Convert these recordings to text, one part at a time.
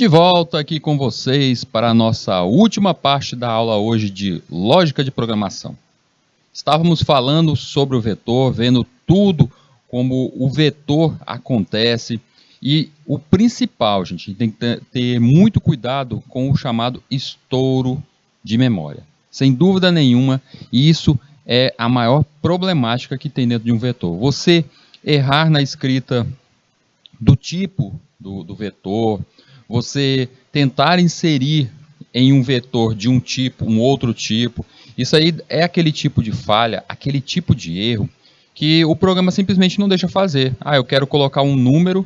De volta aqui com vocês para a nossa última parte da aula hoje de lógica de programação. Estávamos falando sobre o vetor, vendo tudo como o vetor acontece e o principal, gente, tem que ter muito cuidado com o chamado estouro de memória. Sem dúvida nenhuma, isso é a maior problemática que tem dentro de um vetor. Você errar na escrita do tipo do vetor, você tentar inserir em um vetor de um tipo, um outro tipo, isso aí é aquele tipo de falha, aquele tipo de erro que o programa simplesmente não deixa fazer. Eu quero colocar um número,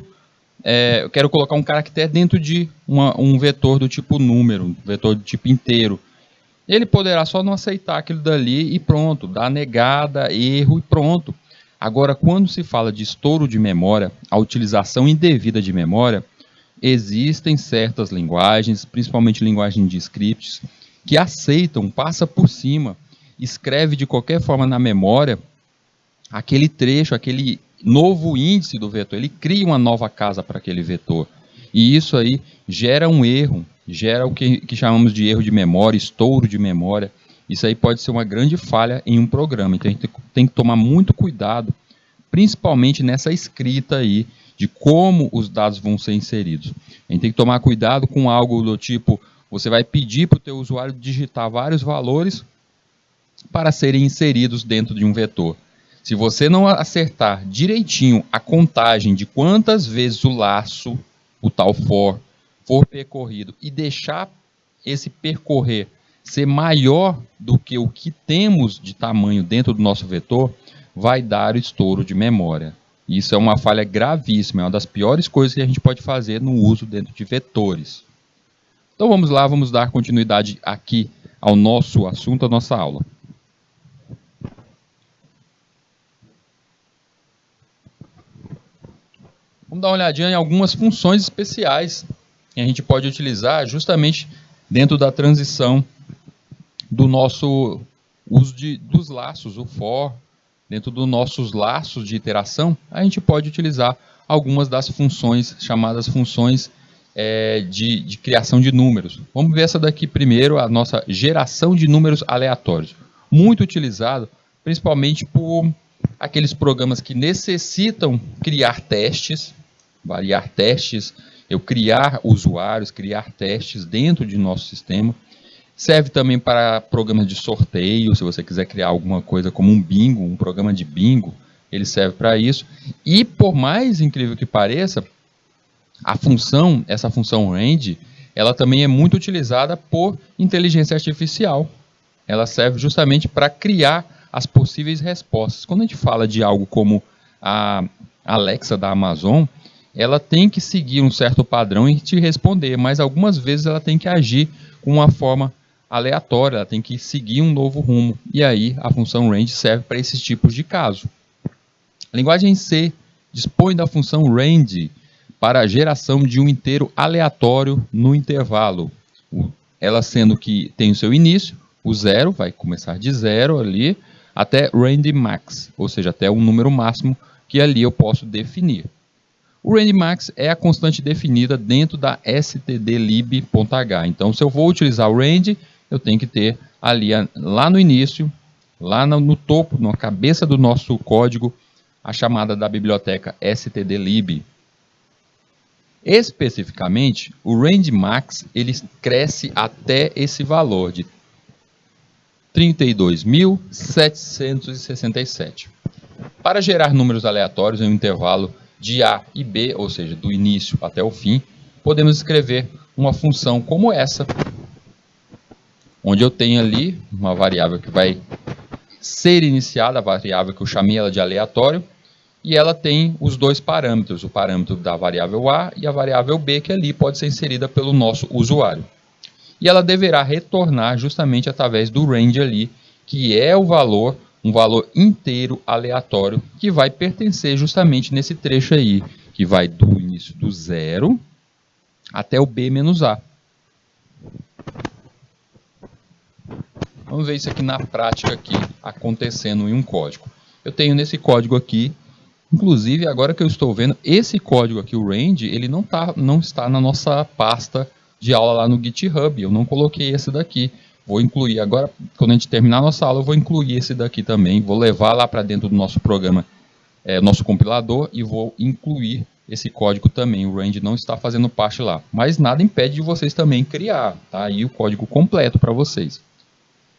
eu quero colocar um caractere dentro de um vetor do tipo número, um vetor do tipo inteiro. Ele poderá só não aceitar aquilo dali e pronto, dar negada, erro e pronto. Agora, quando se fala de estouro de memória, a utilização indevida de memória, existem certas linguagens, principalmente linguagem de scripts, que aceitam, passa por cima, escreve de qualquer forma na memória aquele trecho, aquele novo índice do vetor, ele cria uma nova casa para aquele vetor. E isso aí gera um erro, gera o que chamamos de erro de memória, estouro de memória. Isso aí pode ser uma grande falha em um programa, então a gente tem que tomar muito cuidado, principalmente nessa escrita aí, de como os dados vão ser inseridos. A gente tem que tomar cuidado com algo do tipo, você vai pedir para o teu usuário digitar vários valores para serem inseridos dentro de um vetor. Se você não acertar direitinho a contagem de quantas vezes o laço, o tal for percorrido e deixar esse percorrer ser maior do que o que temos de tamanho dentro do nosso vetor, vai dar o estouro de memória. Isso é uma falha gravíssima, é uma das piores coisas que a gente pode fazer no uso dentro de vetores. Então vamos lá, vamos dar continuidade aqui ao nosso assunto, à nossa aula. Vamos dar uma olhadinha em algumas funções especiais que a gente pode utilizar justamente dentro da transição do nosso uso dos laços, o for. Dentro dos nossos laços de iteração, a gente pode utilizar algumas das funções, chamadas funções de criação de números. Vamos ver essa daqui primeiro, a nossa geração de números aleatórios. Muito utilizado, principalmente por aqueles programas que necessitam criar testes, variar testes, eu criar usuários, criar testes dentro de nosso sistema. Serve também para programas de sorteio, se você quiser criar alguma coisa como um bingo, um programa de bingo, ele serve para isso. E por mais incrível que pareça, essa função range, ela também é muito utilizada por inteligência artificial. Ela serve justamente para criar as possíveis respostas. Quando a gente fala de algo como a Alexa da Amazon, ela tem que seguir um certo padrão e te responder, mas algumas vezes ela tem que agir com uma forma aleatória, ela tem que seguir um novo rumo. E aí a função range serve para esses tipos de caso. A linguagem C dispõe da função range para a geração de um inteiro aleatório no intervalo. Ela sendo que tem o seu início, o 0, vai começar de 0 ali, até range max, ou seja, até um número máximo que ali eu posso definir. O range max é a constante definida dentro da stdlib.h. Então, se eu vou utilizar o range, eu tenho que ter ali, lá no início, lá no topo, na cabeça do nosso código, a chamada da biblioteca stdlib. Especificamente, o range max ele cresce até esse valor de 32.767. Para gerar números aleatórios em um intervalo de A e B, ou seja, do início até o fim, podemos escrever uma função como essa, onde eu tenho ali uma variável que vai ser iniciada, a variável que eu chamei ela de aleatório, e ela tem os dois parâmetros, o parâmetro da variável A e a variável B, que ali pode ser inserida pelo nosso usuário. E ela deverá retornar justamente através do range ali, que é o valor, um valor inteiro aleatório, que vai pertencer justamente nesse trecho aí, que vai do início do 0 até o B menos A. Vamos ver isso aqui na prática aqui, acontecendo em um código. Eu tenho nesse código aqui Inclusive, agora que eu estou vendo, esse código aqui, o range, ele não está na nossa pasta de aula lá no GitHub. Eu não coloquei esse daqui. Vou incluir agora, quando a gente terminar a nossa aula, eu vou incluir esse daqui também. Vou levar lá para dentro do nosso programa, nosso compilador, e vou incluir esse código também. O range não está fazendo parte lá. Mas nada impede de vocês também criar, tá? Aí o código completo para vocês.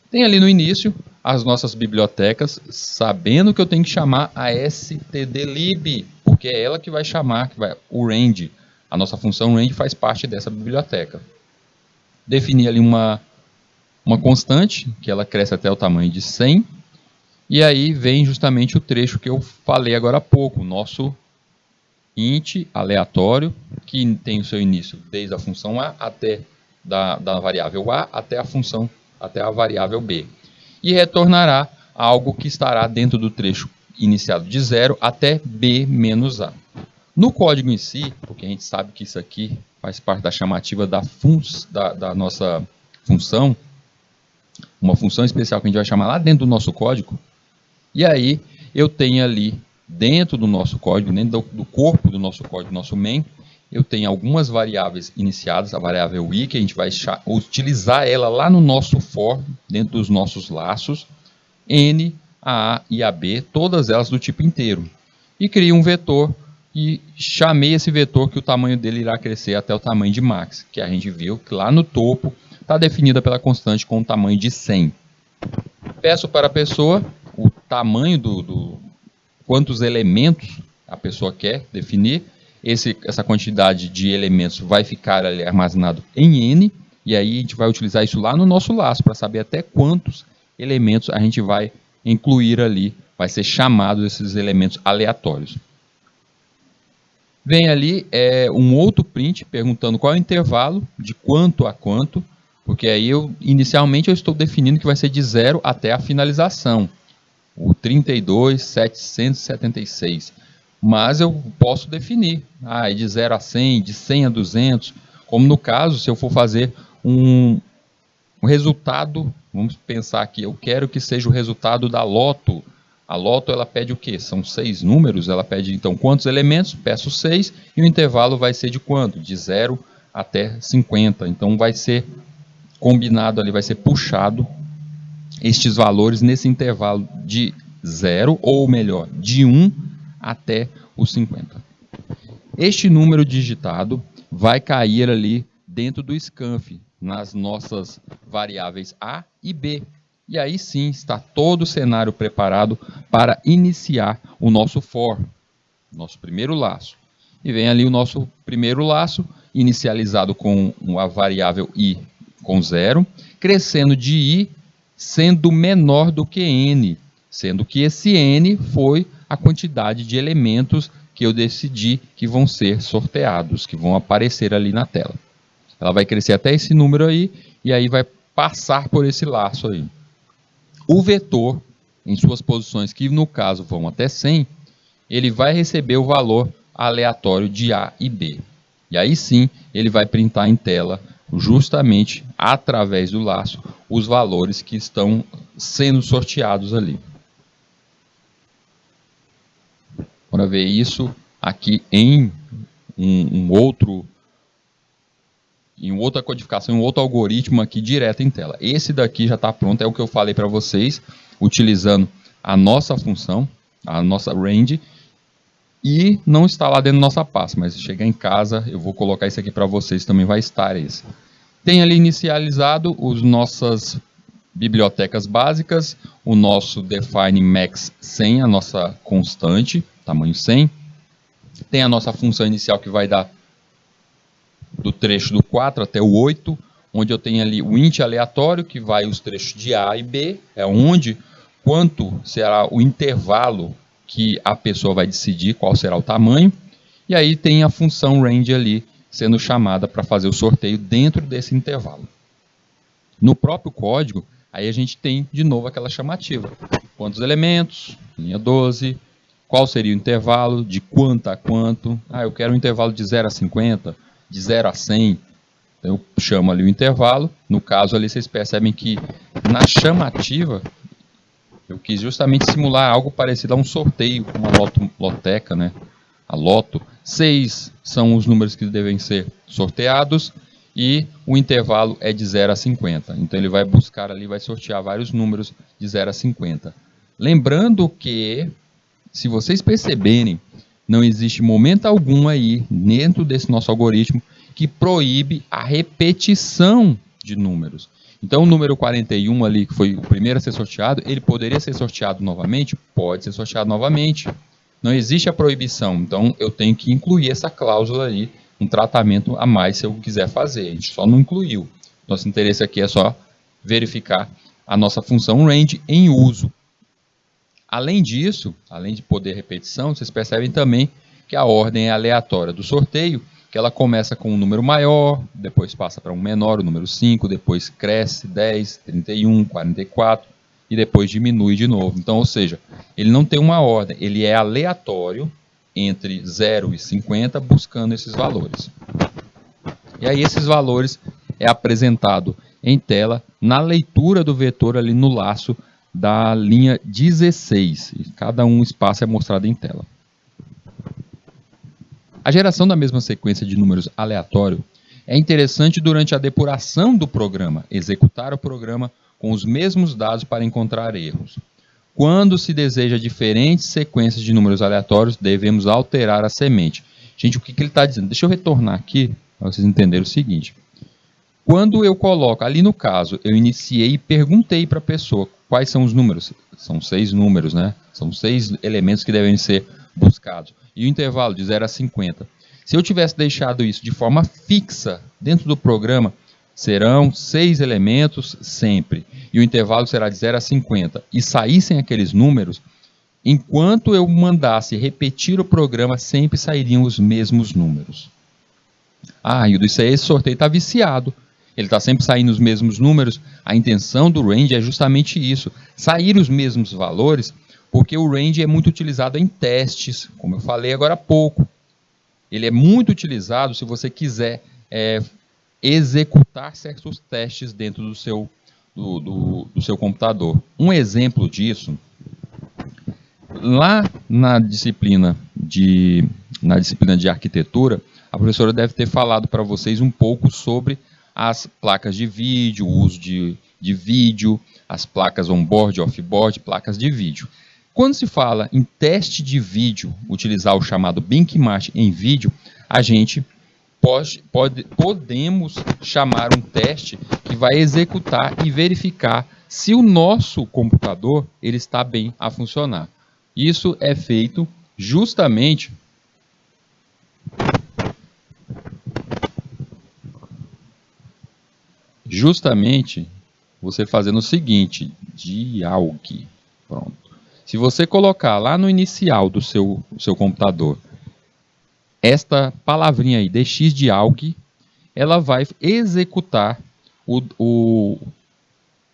Tem ali no início as nossas bibliotecas, sabendo que eu tenho que chamar a stdlib, porque é ela que vai chamar o range. A nossa função range faz parte dessa biblioteca. Definir ali uma constante, que ela cresce até o tamanho de 100, e aí vem justamente o trecho que eu falei agora há pouco, o nosso int aleatório, que tem o seu início desde a função a até da variável a até a variável b. E retornará algo que estará dentro do trecho iniciado de 0 até b menos a. No código em si, porque a gente sabe que isso aqui faz parte da chamativa da nossa função, uma função especial que a gente vai chamar lá dentro do nosso código, e aí eu tenho ali dentro do nosso código, dentro do corpo do nosso código, nosso main, eu tenho algumas variáveis iniciadas, a variável i, que a gente vai utilizar ela lá no nosso for, dentro dos nossos laços, n, a e a b, todas elas do tipo inteiro. E crio um vetor e chamei esse vetor que o tamanho dele irá crescer até o tamanho de max, que a gente viu que lá no topo está definida pela constante com o tamanho de 100. Peço para a pessoa o tamanho quantos elementos a pessoa quer definir. Essa quantidade de elementos vai ficar ali armazenado em n, e aí a gente vai utilizar isso lá no nosso laço para saber até quantos elementos a gente vai incluir ali, vai ser chamado esses elementos aleatórios. Vem ali um outro print perguntando qual é o intervalo de quanto a quanto, porque aí inicialmente eu estou definindo que vai ser de 0 até a finalização, o 32.776. Mas eu posso definir, de 0 a 100, de 100 a 200, como no caso, se eu for fazer um resultado, vamos pensar aqui, eu quero que seja o resultado da loto. A loto, ela pede o quê? São 6 números, ela pede então quantos elementos? Peço 6, e o intervalo vai ser de quanto? De 0 até 50. Então vai ser combinado ali, vai ser puxado estes valores nesse intervalo de 0, ou melhor, de 1 até os 50. Este número digitado vai cair ali dentro do scanf, nas nossas variáveis a e b. E aí sim está todo o cenário preparado para iniciar o nosso for, nosso primeiro laço. E vem ali o nosso primeiro laço, inicializado com a variável i com 0, crescendo de i sendo menor do que n, sendo que esse n foi a quantidade de elementos que eu decidi que vão ser sorteados, que vão aparecer ali na tela. Ela vai crescer até esse número aí, e aí vai passar por esse laço aí. O vetor, em suas posições, que no caso vão até 100, ele vai receber o valor aleatório de A e B. E aí sim, ele vai printar em tela, justamente através do laço, os valores que estão sendo sorteados ali. Para ver isso aqui em outra codificação, um outro algoritmo aqui direto em tela. Esse daqui já está pronto, é o que eu falei para vocês, utilizando a nossa função, a nossa range, e não está lá dentro da nossa pasta, mas se chegar em casa, eu vou colocar isso aqui para vocês, também vai estar esse. Tem ali inicializado as nossas bibliotecas básicas, o nosso define max 100, a nossa constante, tamanho 100. Tem a nossa função inicial que vai dar do trecho do 4 até o 8, onde eu tenho ali o int aleatório, que vai os trechos de A e B, é onde, quanto será o intervalo que a pessoa vai decidir, qual será o tamanho, e aí tem a função range ali, sendo chamada para fazer o sorteio dentro desse intervalo. No próprio código, aí a gente tem de novo aquela chamativa. Quantos elementos? Linha 12. Qual seria o intervalo? De quanto a quanto? Eu quero um intervalo de 0 a 50, de 0 a 100. Então eu chamo ali o intervalo. No caso ali vocês percebem que na chamativa Eu quis justamente simular algo parecido a um sorteio, como a loteca, né? A loto. 6 são os números que devem ser sorteados e o intervalo é de 0 a 50. Então ele vai buscar ali, vai sortear vários números de 0 a 50. Lembrando que, se vocês perceberem, não existe momento algum aí, dentro desse nosso algoritmo, que proíbe a repetição de números. Então o número 41 ali, que foi o primeiro a ser sorteado, ele poderia ser sorteado novamente? Pode ser sorteado novamente. Não existe a proibição, então eu tenho que incluir essa cláusula ali, um tratamento a mais se eu quiser fazer. A gente só não incluiu. Nosso interesse aqui é só verificar a nossa função range em uso. Além disso, além de poder repetição, vocês percebem também que a ordem é aleatória do sorteio, que ela começa com um número maior, depois passa para um menor, o número 5, depois cresce 10, 31, 44 e depois diminui de novo. Então, ou seja, ele não tem uma ordem, ele é aleatório entre 0 e 50, buscando esses valores. E aí esses valores é apresentado em tela na leitura do vetor ali no laço da linha 16. E cada espaço é mostrado em tela. A geração da mesma sequência de números aleatório é interessante durante a depuração do programa, executar o programa com os mesmos dados para encontrar erros. Quando se deseja diferentes sequências de números aleatórios, devemos alterar a semente. Gente, o que ele está dizendo? Deixa eu retornar aqui para vocês entenderem o seguinte. Quando eu coloco, ali no caso, eu iniciei e perguntei para a pessoa quais são os números. São 6 números, né? São 6 elementos que devem ser buscados. E o intervalo de 0 a 50. Se eu tivesse deixado isso de forma fixa dentro do programa, serão 6 elementos sempre. E o intervalo será de 0 a 50. E saíssem aqueles números, enquanto eu mandasse repetir o programa, sempre sairiam os mesmos números. Ah, Hildo, isso aí, esse sorteio está viciado. Ele está sempre saindo os mesmos números. A intenção do range é justamente isso, sair os mesmos valores, porque o range é muito utilizado em testes, como eu falei agora há pouco. Ele é muito utilizado se você quiser executar certos testes dentro do seu computador. Um exemplo disso, lá na disciplina de arquitetura, a professora deve ter falado para vocês um pouco sobre as placas de vídeo, o uso de vídeo, as placas on-board, off-board, placas de vídeo. Quando se fala em teste de vídeo, utilizar o chamado benchmark em vídeo, a gente podemos chamar um teste que vai executar e verificar se o nosso computador ele está bem a funcionar. Isso é feito justamente você fazendo o seguinte, dialg. Pronto. Se você colocar lá no inicial do seu computador esta palavrinha aí, dxdialg, ela vai executar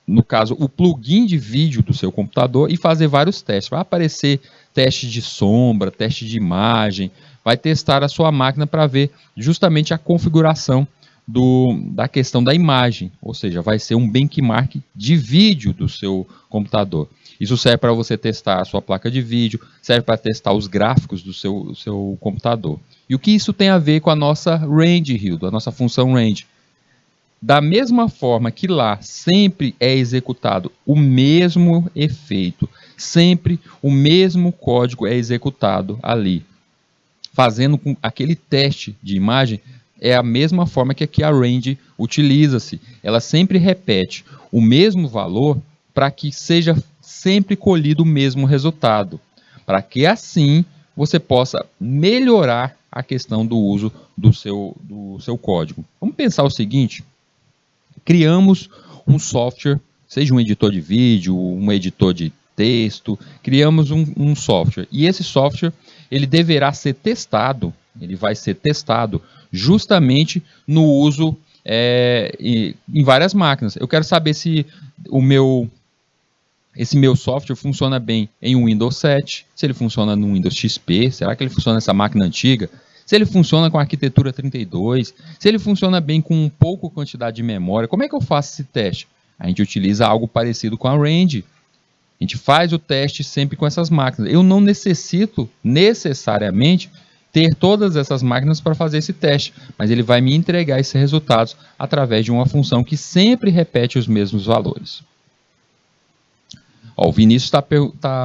no caso, o plugin de vídeo do seu computador e fazer vários testes. Vai aparecer teste de sombra, teste de imagem, vai testar a sua máquina para ver justamente a configuração da questão da imagem, ou seja, vai ser um benchmark de vídeo do seu computador. Isso serve para você testar a sua placa de vídeo, serve para testar os gráficos do seu computador. E o que isso tem a ver com a nossa range, Hildo, a nossa função range? Da mesma forma que lá sempre é executado o mesmo efeito, sempre o mesmo código é executado ali, fazendo com aquele teste de imagem, é a mesma forma que aqui a range utiliza-se. Ela sempre repete o mesmo valor para que seja sempre colhido o mesmo resultado, para que assim você possa melhorar a questão do uso do seu código. Vamos pensar o seguinte, criamos um software, seja um editor de vídeo, um editor de texto, criamos um software, e esse software ele deverá ser testado, ele vai ser testado justamente no uso em várias máquinas. Eu quero saber se esse meu software funciona bem em um Windows 7, se ele funciona no Windows XP, será que ele funciona nessa máquina antiga? Se ele funciona com a arquitetura 32, se ele funciona bem com pouca quantidade de memória, como é que eu faço esse teste? A gente utiliza algo parecido com a range. A gente faz o teste sempre com essas máquinas. Eu não necessito necessariamente ter todas essas máquinas para fazer esse teste, mas ele vai me entregar esses resultados através de uma função que sempre repete os mesmos valores. Ó, o Vinícius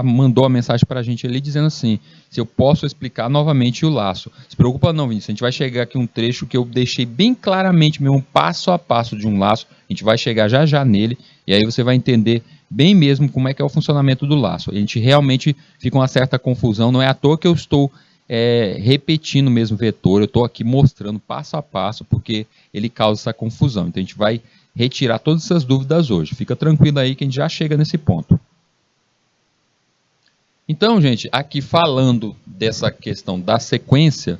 mandou a mensagem para a gente ali dizendo assim, se eu posso explicar novamente o laço. Se preocupa não, Vinícius, a gente vai chegar aqui um trecho que eu deixei bem claramente, mesmo passo a passo de um laço, a gente vai chegar já já nele, e aí você vai entender bem mesmo como é que é o funcionamento do laço. A gente realmente fica uma certa confusão, não é à toa que eu estou repetindo mesmo o vetor, eu estou aqui mostrando passo a passo, porque ele causa essa confusão. Então a gente vai retirar todas essas dúvidas hoje. Fica tranquilo aí que a gente já chega nesse ponto. Então, gente, aqui falando dessa questão da sequência,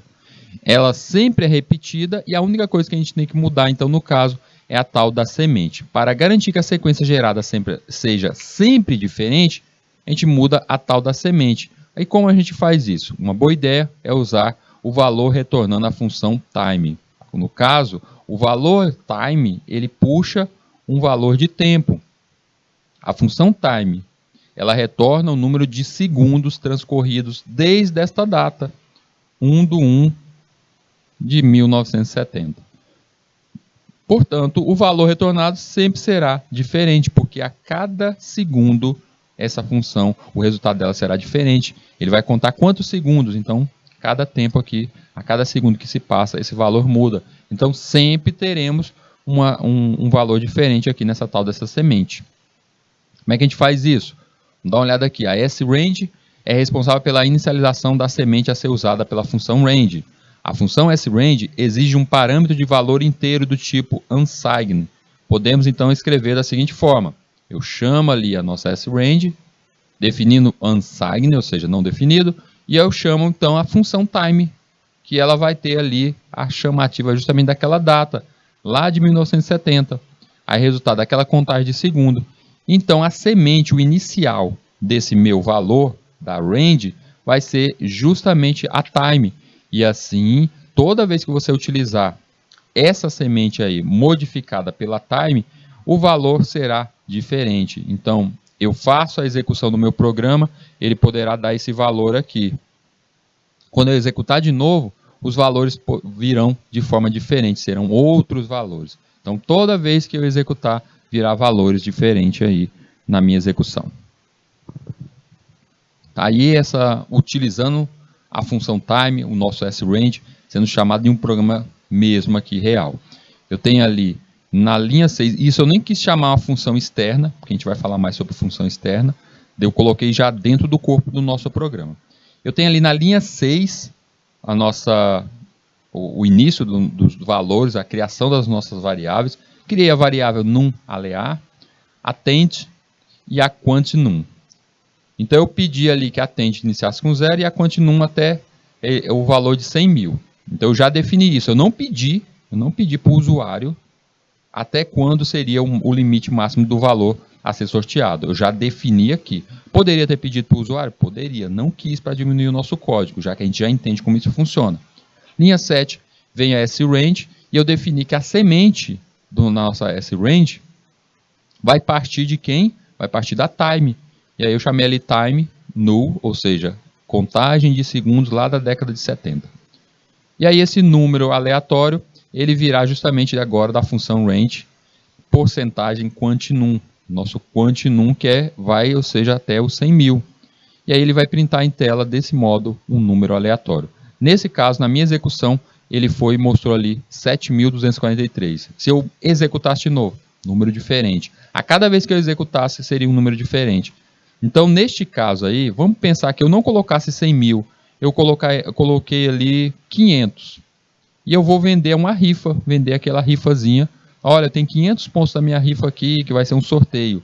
ela sempre é repetida e a única coisa que a gente tem que mudar, então, no caso, é a tal da semente. Para garantir que a sequência gerada seja sempre diferente, a gente muda a tal da semente. Aí como a gente faz isso? Uma boa ideia é usar o valor retornando a função time. No caso, o valor time, ele puxa um valor de tempo. A função time, ela retorna o número de segundos transcorridos desde esta data, 1/1/1970. Portanto, o valor retornado sempre será diferente, porque a cada segundo essa função, o resultado dela será diferente. Ele vai contar quantos segundos, então, cada tempo aqui, a cada segundo que se passa, esse valor muda. Então, sempre teremos um valor diferente aqui nessa tal dessa semente. Como é que a gente faz isso? Vamos dar uma olhada aqui. A sRange é responsável pela inicialização da semente a ser usada pela função range. A função sRange exige um parâmetro de valor inteiro do tipo unsigned. Podemos então escrever da seguinte forma. Eu chamo ali a nossa sRange, definindo unsigned, ou seja, não definido, e eu chamo então a função time, que ela vai ter ali a chamativa justamente daquela data, lá de 1970. Aí resultado daquela contagem de segundo. Então a semente, o inicial desse meu valor, da range, vai ser justamente a time. E assim, toda vez que você utilizar essa semente aí modificada pela time, o valor será diferente. Então, eu faço a execução do meu programa, ele poderá dar esse valor aqui. Quando eu executar de novo, os valores virão de forma diferente, serão outros valores. Então, toda vez que eu executar, virá valores diferentes aí na minha execução. Aí, utilizando a função time, o nosso sRange, sendo chamado de um programa mesmo aqui real. Eu tenho ali na linha 6, isso eu nem quis chamar uma função externa, porque a gente vai falar mais sobre função externa, eu coloquei já dentro do corpo do nosso programa. Eu tenho ali na linha 6 o início dos valores, a criação das nossas variáveis. Criei a variável num_alear, a tend e a quant_num. Então eu pedi ali que a tend iniciasse com 0 e a quant_num até o valor de 100 mil. Então eu já defini isso. Eu não pedi para o usuário até quando seria o limite máximo do valor a ser sorteado. Eu já defini aqui. Poderia ter pedido para o usuário? Poderia. Não quis para diminuir o nosso código, já que a gente já entende como isso funciona. Linha 7 vem a sRange e eu defini que a semente da nossa sRange vai partir de quem? Vai partir da time. E aí eu chamei ali time null, ou seja, contagem de segundos lá da década de 70. E aí esse número aleatório, ele virá justamente agora da função range, porcentagem quant_num. Nosso quant_num vai, ou seja, até os 100 mil. E aí ele vai printar em tela desse modo um número aleatório. Nesse caso, na minha execução, ele foi e mostrou ali 7.243. Se eu executasse de novo, número diferente. A cada vez que eu executasse, seria um número diferente. Então, neste caso aí, vamos pensar que eu não colocasse 100 mil, eu coloquei ali 500. E eu vou vender uma rifa, vender aquela rifazinha. Olha, tem 500 pontos da minha rifa aqui, que vai ser um sorteio.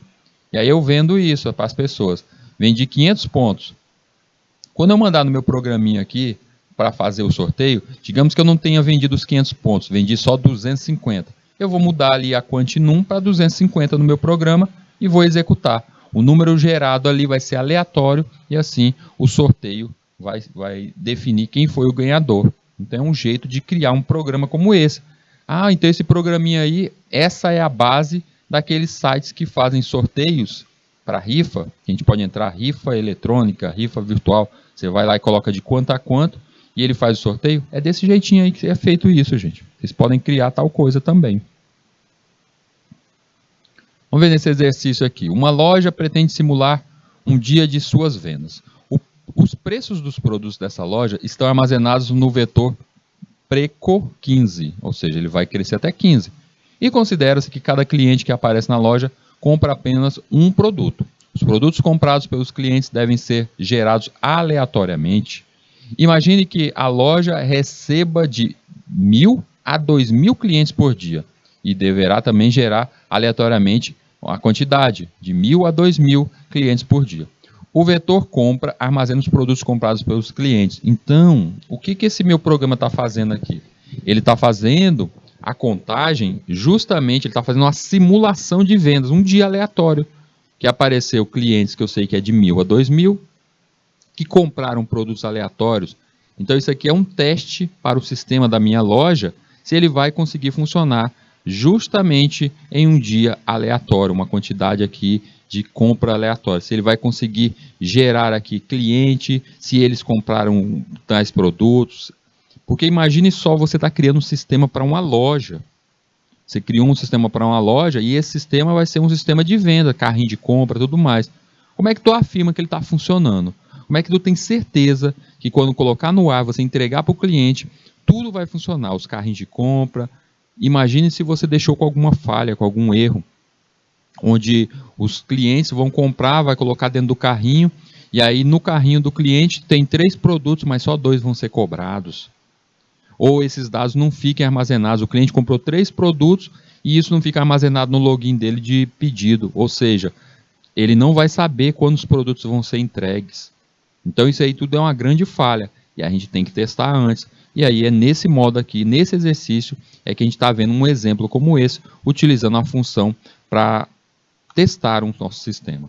E aí eu vendo isso para as pessoas. Vendi 500 pontos. Quando eu mandar no meu programinha aqui, para fazer o sorteio, digamos que eu não tenha vendido os 500 pontos, vendi só 250. Eu vou mudar ali a quant_num para 250 no meu programa e vou executar. O número gerado ali vai ser aleatório e assim o sorteio vai definir quem foi o ganhador. Então é um jeito de criar um programa como esse. Ah, então esse programinha aí, essa é a base daqueles sites que fazem sorteios para rifa, a gente pode entrar rifa eletrônica, rifa virtual, você vai lá e coloca de quanto a quanto, e ele faz o sorteio. É desse jeitinho aí que é feito isso, gente. Vocês podem criar tal coisa também. Vamos ver nesse exercício aqui. Uma loja pretende simular um dia de suas vendas. Os preços dos produtos dessa loja estão armazenados no vetor Preco 15, ou seja, ele vai crescer até 15. E considera-se que cada cliente que aparece na loja compra apenas um produto. Os produtos comprados pelos clientes devem ser gerados aleatoriamente. Imagine que a loja receba de 1.000 a 2.000 clientes por dia e deverá também gerar aleatoriamente a quantidade de 1.000 a 2.000 clientes por dia. O vetor compra armazena os produtos comprados pelos clientes. Então, o que esse meu programa está fazendo aqui? Ele está fazendo a contagem, justamente, ele está fazendo uma simulação de vendas, um dia aleatório, que apareceu clientes que eu sei que é de 1.000 a 2.000, que compraram produtos aleatórios. Então, isso aqui é um teste para o sistema da minha loja, se ele vai conseguir funcionar justamente em um dia aleatório, uma quantidade aqui de compra aleatória, se ele vai conseguir gerar aqui cliente, se eles compraram tais produtos, porque imagine só você está criando um sistema para uma loja, você criou um sistema para uma loja e esse sistema vai ser um sistema de venda, carrinho de compra, tudo mais. Como é que tu afirma que ele está funcionando? Como é que tu tem certeza que quando colocar no ar, você entregar para o cliente, tudo vai funcionar, os carrinhos de compra? Imagine se você deixou com alguma falha, com algum erro, onde os clientes vão comprar, vai colocar dentro do carrinho, e aí no carrinho do cliente tem 3 produtos, mas só 2 vão ser cobrados. Ou esses dados não fiquem armazenados, o cliente comprou 3 produtos e isso não fica armazenado no login dele de pedido, ou seja, ele não vai saber quando os produtos vão ser entregues. Então isso aí tudo é uma grande falha, e a gente tem que testar antes. E aí é nesse modo aqui, nesse exercício, é que a gente está vendo um exemplo como esse, utilizando a função para testar o nosso sistema.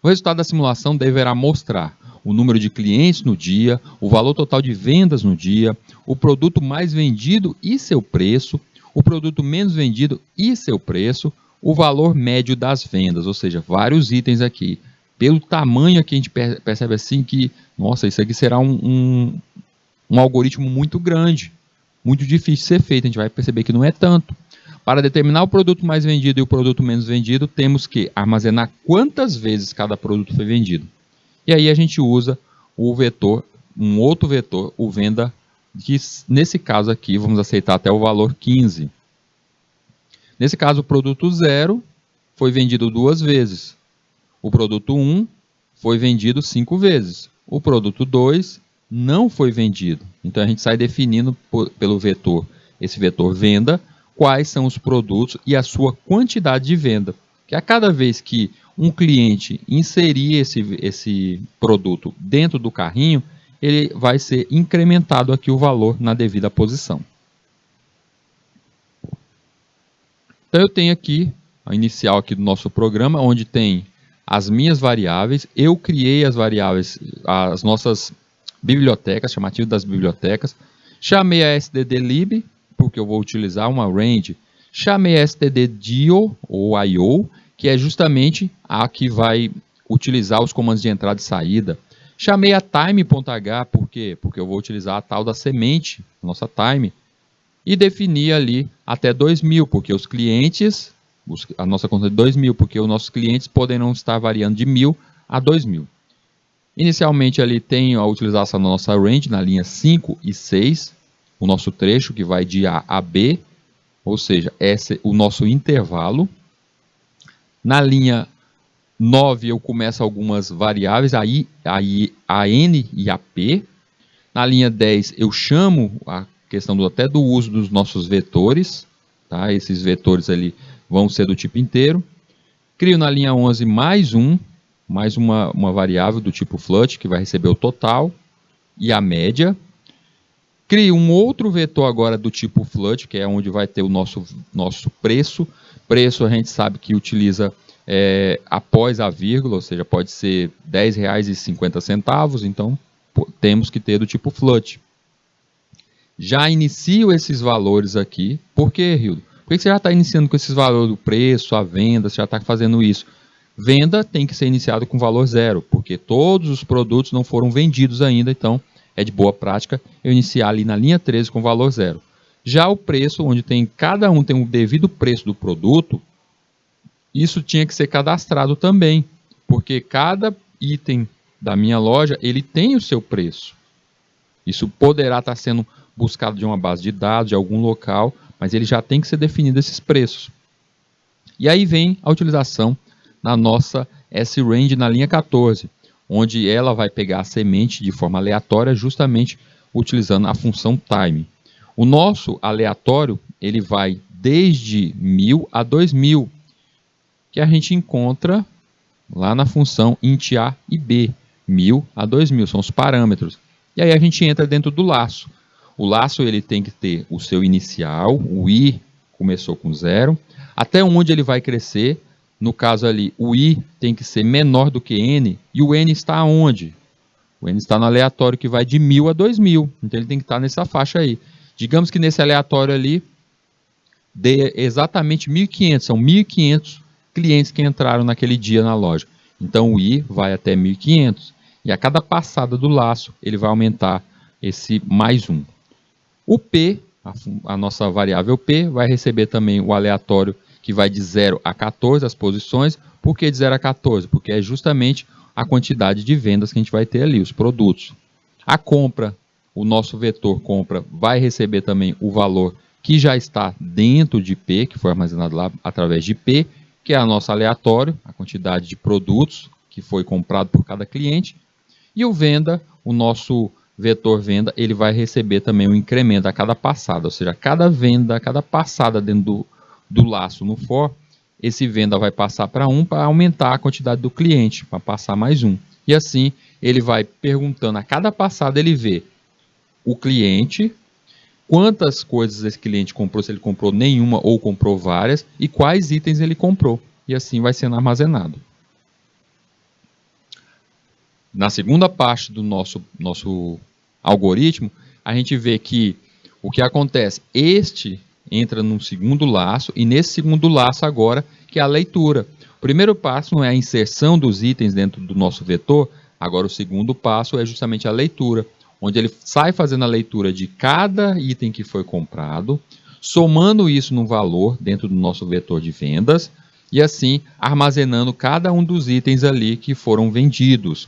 O resultado da simulação deverá mostrar o número de clientes no dia, o valor total de vendas no dia, o produto mais vendido e seu preço, o produto menos vendido e seu preço, o valor médio das vendas, ou seja, vários itens aqui. Pelo tamanho aqui a gente percebe assim que, nossa, isso aqui será um algoritmo muito grande, muito difícil de ser feito, a gente vai perceber que não é tanto. Para determinar o produto mais vendido e o produto menos vendido, temos que armazenar quantas vezes cada produto foi vendido. E aí a gente usa o vetor, um outro vetor, o venda, que nesse caso aqui vamos aceitar até o valor 15. Nesse caso o produto 0 foi vendido 2 vezes. O produto 1 foi vendido 5 vezes. O produto 2 não foi vendido. Então a gente sai definindo pelo vetor, esse vetor venda, quais são os produtos e a sua quantidade de venda. Que a cada vez que um cliente inserir esse produto dentro do carrinho, ele vai ser incrementado aqui o valor na devida posição. Então eu tenho aqui a inicial aqui do nosso programa, onde tem as minhas variáveis. Eu criei as variáveis, as nossas bibliotecas, chamativo das bibliotecas. Chamei a stdlib, porque eu vou utilizar uma range. Chamei a stddio, ou IO, que é justamente a que vai utilizar os comandos de entrada e saída. Chamei a time.h, por quê? Porque eu vou utilizar a tal da semente, nossa time. E defini ali até 2.000, porque os clientes, a nossa conta de 2.000, porque os nossos clientes poderão estar variando de 1.000 a 2.000. Inicialmente ali tem a utilização da nossa range na linha 5 e 6, o nosso trecho que vai de A a B, ou seja, esse é o nosso intervalo. Na linha 9 eu começo algumas variáveis, a N e a P. Na linha 10 eu chamo a questão até do uso dos nossos vetores, tá? Esses vetores ali vão ser do tipo inteiro. Crio na linha 11 mais uma variável do tipo float, que vai receber o total e a média. Crio um outro vetor agora do tipo float, que é onde vai ter o nosso preço. Preço a gente sabe que utiliza após a vírgula, ou seja, pode ser R$10,50, então temos que ter do tipo float. Já inicio esses valores aqui. Por que, Hildo? Por que você já está iniciando com esses valores do preço, a venda, você já está fazendo isso? Venda tem que ser iniciado com valor zero, porque todos os produtos não foram vendidos ainda, então é de boa prática eu iniciar ali na linha 13 com valor zero. Já o preço, onde cada um tem o devido preço do produto, isso tinha que ser cadastrado também, porque cada item da minha loja, ele tem o seu preço. Isso poderá estar sendo buscado de uma base de dados, de algum local, mas ele já tem que ser definido esses preços. E aí vem a utilização na nossa S-Range na linha 14, onde ela vai pegar a semente de forma aleatória, justamente utilizando a função time. O nosso aleatório, ele vai desde 1000 a 2000, que a gente encontra lá na função int A e B, 1000 a 2000, são os parâmetros. E aí a gente entra dentro do laço. O laço ele tem que ter o seu inicial, o i começou com 0, até onde ele vai crescer. No caso ali, o i tem que ser menor do que n, e o n está onde? O n está no aleatório que vai de 1000 a 2000, então ele tem que estar nessa faixa aí. Digamos que nesse aleatório ali, dê exatamente 1500, são 1500 clientes que entraram naquele dia na loja. Então o i vai até 1500, e a cada passada do laço, ele vai aumentar esse mais 1. O p, a nossa variável p, vai receber também o aleatório que vai de 0 a 14, as posições. Por que de 0 a 14? Porque é justamente a quantidade de vendas que a gente vai ter ali, os produtos. A compra, o nosso vetor compra, vai receber também o valor que já está dentro de P, que foi armazenado lá através de P, que é a nossa aleatório, a quantidade de produtos que foi comprado por cada cliente. E o venda, o nosso vetor venda, ele vai receber também um incremento a cada passada, ou seja, cada venda, cada passada dentro do laço no for, esse venda vai passar para 1 para aumentar a quantidade do cliente, para passar mais 1. E assim, ele vai perguntando, a cada passada ele vê o cliente, quantas coisas esse cliente comprou, se ele comprou nenhuma ou comprou várias, e quais itens ele comprou. E assim vai sendo armazenado. Na segunda parte do nosso algoritmo, a gente vê que o que acontece, este entra num segundo laço, e nesse segundo laço agora, que é a leitura. O primeiro passo é a inserção dos itens dentro do nosso vetor, agora o segundo passo é justamente a leitura, onde ele sai fazendo a leitura de cada item que foi comprado, somando isso no valor dentro do nosso vetor de vendas, e assim armazenando cada um dos itens ali que foram vendidos.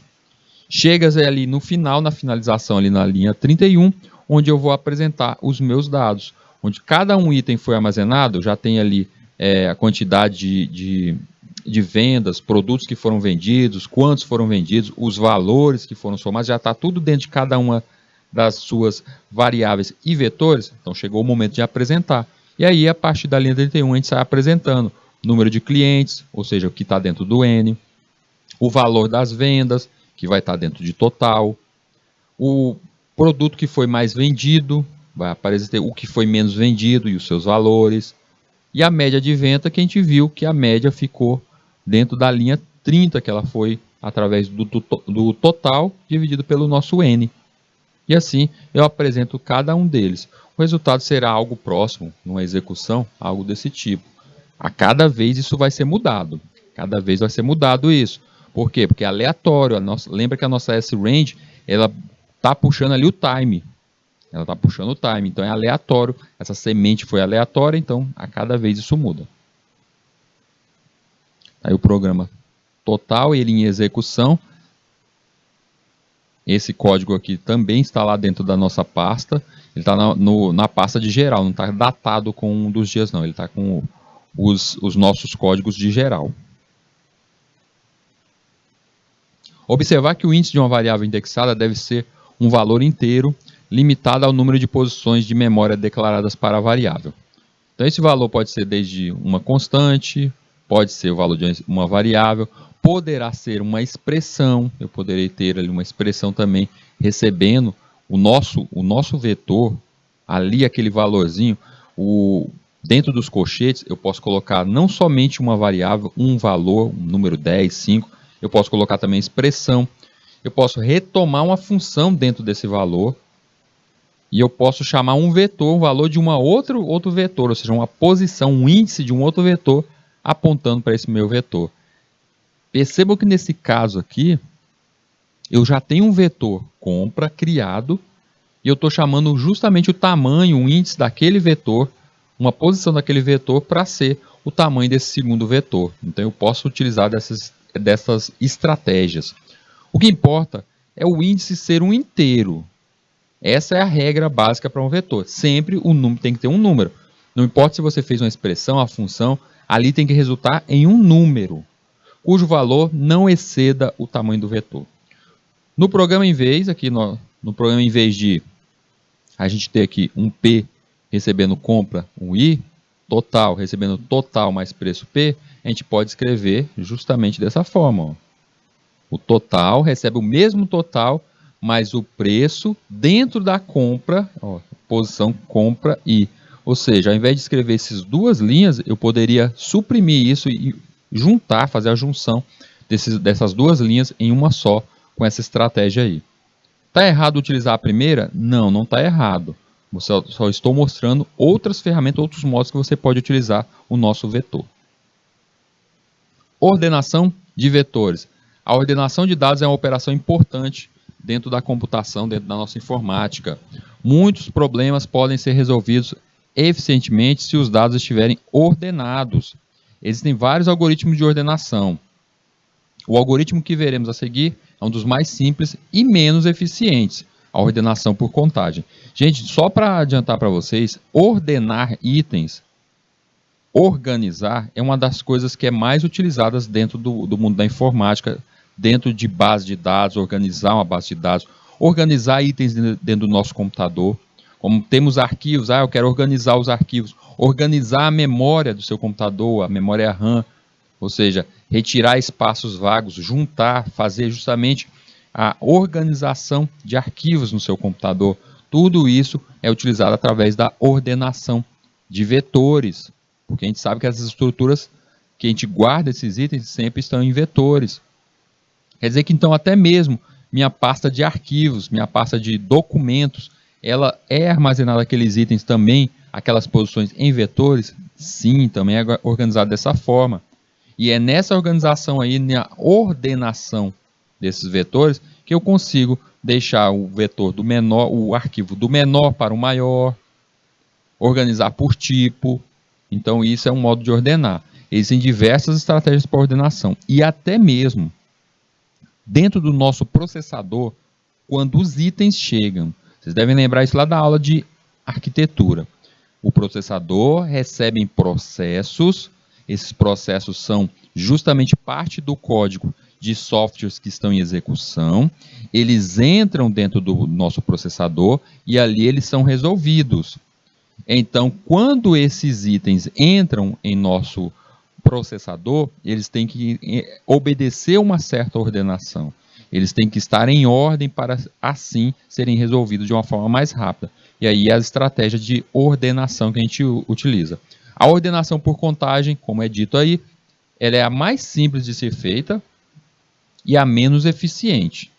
Chegas ali no final, na finalização ali na linha 31, onde eu vou apresentar os meus dados, onde cada um item foi armazenado, já tem ali a quantidade de vendas, produtos que foram vendidos, quantos foram vendidos, os valores que foram somados, já está tudo dentro de cada uma das suas variáveis e vetores. Então chegou o momento de apresentar. E aí, a partir da linha 31, a gente sai apresentando número de clientes, ou seja, o que está dentro do N, o valor das vendas, que vai estar dentro de total, o produto que foi mais vendido, vai aparecer o que foi menos vendido e os seus valores, e a média de venda, que a gente viu que a média ficou dentro da linha 30, que ela foi através do total dividido pelo nosso N. E assim eu apresento cada um deles. O resultado será algo próximo, numa execução, algo desse tipo. A cada vez isso vai ser mudado. Cada vez vai ser mudado isso. Por quê? Porque é aleatório. Lembra que a nossa S-Range, ela está puxando ali o time. Ela está puxando o time, então é aleatório. Essa semente foi aleatória, então a cada vez isso muda. Aí o programa total, ele em execução. Esse código aqui também está lá dentro da nossa pasta. Ele está na pasta de geral, não está datado com um dos dias não. Ele está com os nossos códigos de geral. Observar que o índice de uma variável indexada deve ser um valor inteiro, limitado ao número de posições de memória declaradas para a variável. Então esse valor pode ser desde uma constante, pode ser o valor de uma variável, poderá ser uma expressão, eu poderei ter ali uma expressão também recebendo o nosso vetor, ali aquele valorzinho, dentro dos colchetes eu posso colocar não somente uma variável, um valor, um número 10, 5, eu posso colocar também expressão, eu posso retomar uma função dentro desse valor, e eu posso chamar um vetor, um valor de outro vetor, ou seja, uma posição, um índice de um outro vetor, apontando para esse meu vetor. Percebam que nesse caso aqui, eu já tenho um vetor compra criado e eu estou chamando justamente o tamanho, o índice daquele vetor, uma posição daquele vetor para ser o tamanho desse segundo vetor. Então eu posso utilizar dessas estratégias. O que importa é o índice ser um inteiro. Essa é a regra básica para um vetor. Sempre o número tem que ter um número. Não importa se você fez uma expressão, a função, ali tem que resultar em um número, cujo valor não exceda o tamanho do vetor. No programa em vez, aqui no programa em vez de a gente ter aqui um P recebendo compra, um I, total recebendo total mais preço P, a gente pode escrever justamente dessa forma. Ó. O total recebe o mesmo total, mas o preço dentro da compra, ó, posição compra I. Ou seja, ao invés de escrever essas duas linhas, eu poderia suprimir isso e juntar, fazer a junção dessas duas linhas em uma só, com essa estratégia aí. Está errado utilizar a primeira? Não, não está errado. Só estou mostrando outras ferramentas, outros modos que você pode utilizar o nosso vetor. Ordenação de vetores. A ordenação de dados é uma operação importante dentro da computação, dentro da nossa informática. Muitos problemas podem ser resolvidos eficientemente se os dados estiverem ordenados. Existem vários algoritmos de ordenação. O algoritmo que veremos a seguir é um dos mais simples e menos eficientes, a ordenação por contagem. Gente, só para adiantar para vocês, ordenar itens, organizar, é uma das coisas que é mais utilizadas dentro do mundo da informática, dentro de base de dados, organizar uma base de dados, organizar itens dentro do nosso computador. Como temos arquivos, eu quero organizar os arquivos, organizar a memória do seu computador, a memória RAM, ou seja, retirar espaços vagos, juntar, fazer justamente a organização de arquivos no seu computador. Tudo isso é utilizado através da ordenação de vetores, porque a gente sabe que as estruturas que a gente guarda esses itens sempre estão em vetores. Quer dizer que então até mesmo minha pasta de arquivos, minha pasta de documentos, ela é armazenada aqueles itens também, aquelas posições em vetores? Sim, também é organizado dessa forma. E é nessa organização aí, na ordenação desses vetores, que eu consigo deixar o vetor do menor, o arquivo do menor para o maior, organizar por tipo. Então isso é um modo de ordenar. Existem diversas estratégias para ordenação. E até mesmo dentro do nosso processador, quando os itens chegam. Vocês devem lembrar isso lá da aula de arquitetura. O processador recebe processos. Esses processos são justamente parte do código de softwares que estão em execução. Eles entram dentro do nosso processador e ali eles são resolvidos. Então, quando esses itens entram em nosso processador, eles têm que obedecer uma certa ordenação. Eles têm que estar em ordem para, assim, serem resolvidos de uma forma mais rápida. E aí é a estratégia de ordenação que a gente utiliza. A ordenação por contagem, como é dito aí, ela é a mais simples de ser feita e a menos eficiente.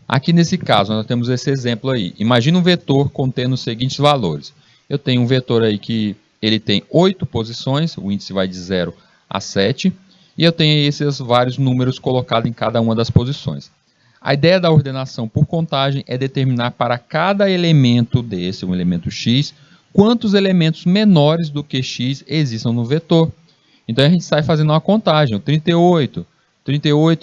Aqui nesse caso, nós temos esse exemplo aí. Imagina um vetor contendo os seguintes valores. Eu tenho um vetor aí que ele tem 8 posições, o índice vai de 0 a 7, e eu tenho esses vários números colocados em cada uma das posições. A ideia da ordenação por contagem é determinar para cada elemento desse, um elemento x, quantos elementos menores do que x existam no vetor. Então a gente sai fazendo uma contagem. O 38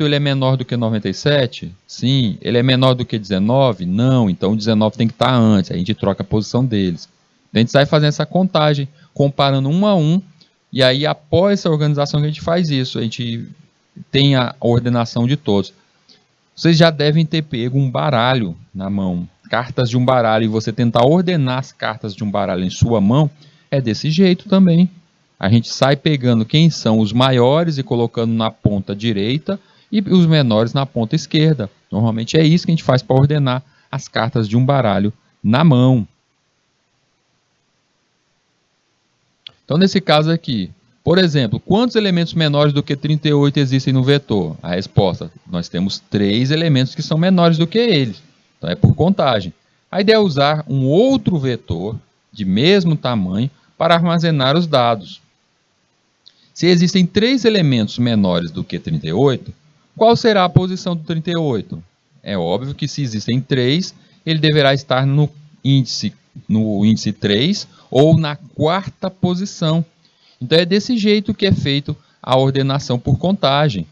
ele é menor do que 97? Sim. Ele é menor do que 19? Não. Então o 19 tem que estar antes. A gente troca a posição deles. Então a gente sai fazendo essa contagem, comparando um a um. E aí após essa organização que a gente faz isso, a gente tem a ordenação de todos. Vocês já devem ter pego um baralho na mão, cartas de um baralho, e você tentar ordenar as cartas de um baralho em sua mão, é desse jeito também. A gente sai pegando quem são os maiores e colocando na ponta direita e os menores na ponta esquerda. Normalmente é isso que a gente faz para ordenar as cartas de um baralho na mão. Então nesse caso aqui, por exemplo, quantos elementos menores do que 38 existem no vetor? A resposta, nós temos 3 elementos que são menores do que eles. Então é por contagem. A ideia é usar um outro vetor de mesmo tamanho para armazenar os dados. Se existem 3 elementos menores do que 38, qual será a posição do 38? É óbvio que se existem 3, ele deverá estar no índice 3 ou na 4ª posição. Então é desse jeito que é feito a ordenação por contagem.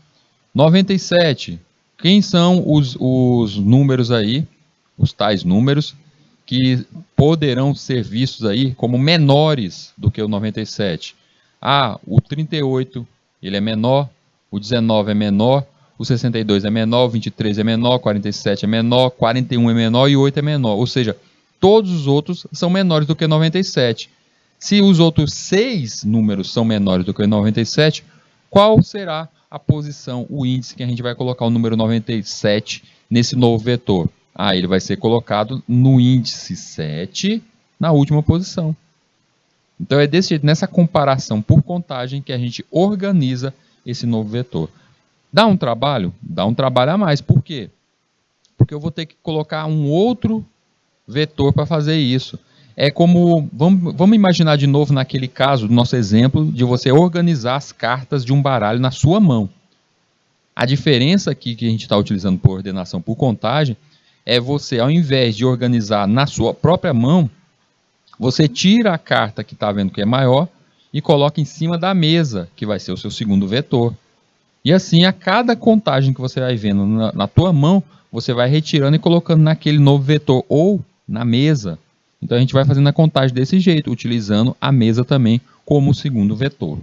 97, quem são os números aí, os tais números, que poderão ser vistos aí como menores do que o 97? O 38 ele é menor, o 19 é menor, o 62 é menor, o 23 é menor, o 47 é menor, 41 é menor e 8 é menor. Ou seja, todos os outros são menores do que 97. Se os outros 6 números são menores do que 97, qual será a posição, o índice que a gente vai colocar o número 97 nesse novo vetor? Ele vai ser colocado no índice 7, na última posição. Então é desse jeito, nessa comparação por contagem, que a gente organiza esse novo vetor. Dá um trabalho? Dá um trabalho a mais. Por quê? Porque eu vou ter que colocar um outro vetor para fazer isso. É como, vamos imaginar de novo naquele caso, do nosso exemplo, de você organizar as cartas de um baralho na sua mão. A diferença aqui que a gente está utilizando por ordenação por contagem é você, ao invés de organizar na sua própria mão, você tira a carta que está vendo que é maior e coloca em cima da mesa, que vai ser o seu segundo vetor. E assim, a cada contagem que você vai vendo na tua mão, você vai retirando e colocando naquele novo vetor ou na mesa. Então a gente vai fazendo a contagem desse jeito, utilizando a mesa também como segundo vetor.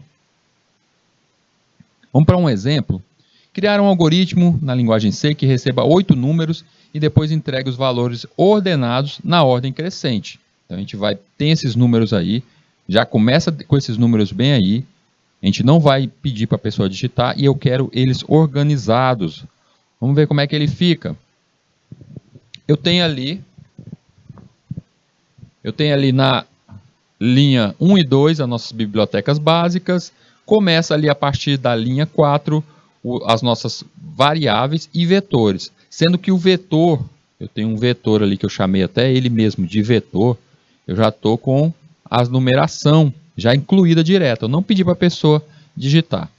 Vamos para um exemplo. Criar um algoritmo na linguagem C que receba 8 números e depois entregue os valores ordenados na ordem crescente. Então a gente vai ter esses números aí, já começa com esses números bem aí. A gente não vai pedir para a pessoa digitar e eu quero eles organizados. Vamos ver como é que ele fica. Eu tenho ali na linha 1 e 2 as nossas bibliotecas básicas. Começa ali a partir da linha 4 as nossas variáveis e vetores. Sendo que o vetor, eu tenho um vetor ali que eu chamei até ele mesmo de vetor, eu já estou com a numeração já incluída direto. Eu não pedi para a pessoa digitar.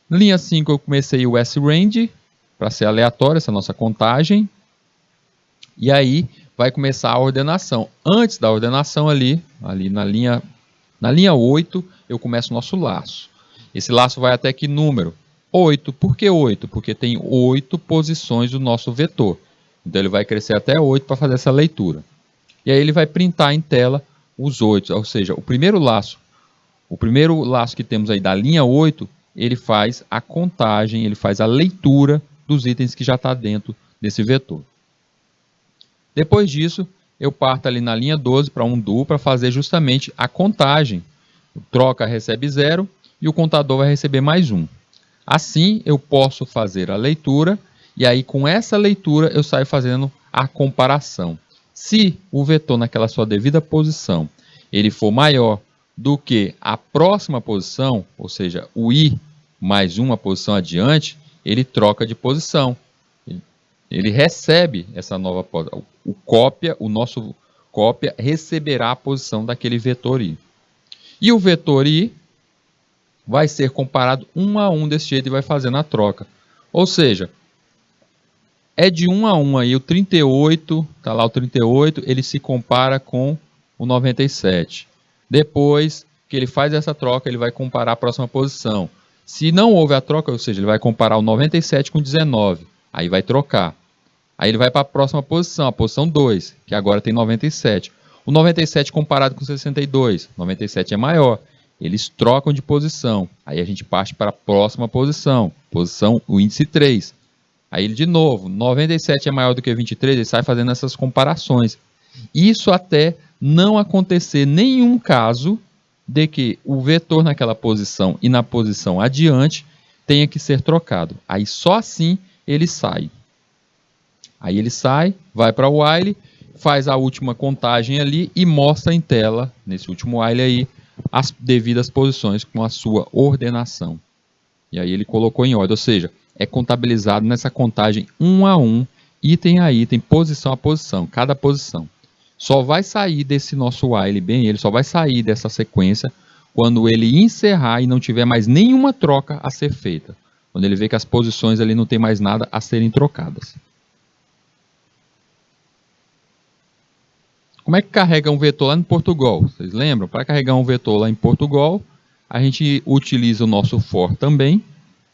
Na linha 5 eu comecei o sRange, para ser aleatório essa nossa contagem. E aí vai começar a ordenação. Antes da ordenação ali na linha 8, eu começo o nosso laço. Esse laço vai até que número? 8. Por que 8? Porque tem 8 posições do nosso vetor. Então ele vai crescer até 8 para fazer essa leitura. E aí ele vai printar em tela os 8. Ou seja, o primeiro laço que temos aí da linha 8, ele faz a contagem, ele faz a leitura dos itens que já está dentro desse vetor. Depois disso, eu parto ali na linha 12 para um do para fazer justamente a contagem. O troca recebe 0 e o contador vai receber mais 1. Assim, eu posso fazer a leitura e aí com essa leitura eu saio fazendo a comparação. Se o vetor naquela sua devida posição ele for maior do que a próxima posição, ou seja, o i mais uma posição adiante, ele troca de posição. Ele recebe essa nova posição. O nosso cópia receberá a posição daquele vetor i. E o vetor i vai ser comparado 1 a 1 desse jeito e vai fazendo a troca. Ou seja, é de 1 a 1 aí o 38, está lá o 38, ele se compara com o 97. Depois que ele faz essa troca, ele vai comparar a próxima posição. Se não houve a troca, ou seja, ele vai comparar o 97 com o 19, aí vai trocar. Aí ele vai para a próxima posição, a posição 2, que agora tem 97. O 97 comparado com o 62, 97 é maior. Eles trocam de posição. Aí a gente parte para a próxima posição, o índice 3. Aí ele de novo, 97 é maior do que 23, ele sai fazendo essas comparações. Isso até não acontecer nenhum caso de que o vetor naquela posição e na posição adiante tenha que ser trocado. Aí só assim ele sai. Aí ele sai, vai para o while, faz a última contagem ali e mostra em tela, nesse último while aí, as devidas posições com a sua ordenação. E aí ele colocou em ordem, ou seja, é contabilizado nessa contagem 1 a 1, item a item, posição a posição, cada posição. Só vai sair desse nosso while, ele só vai sair dessa sequência quando ele encerrar e não tiver mais nenhuma troca a ser feita. Quando ele vê que as posições ali não tem mais nada a serem trocadas. Como é que carrega um vetor lá em Portugal? Vocês lembram? Para carregar um vetor lá em Portugal, a gente utiliza o nosso for também,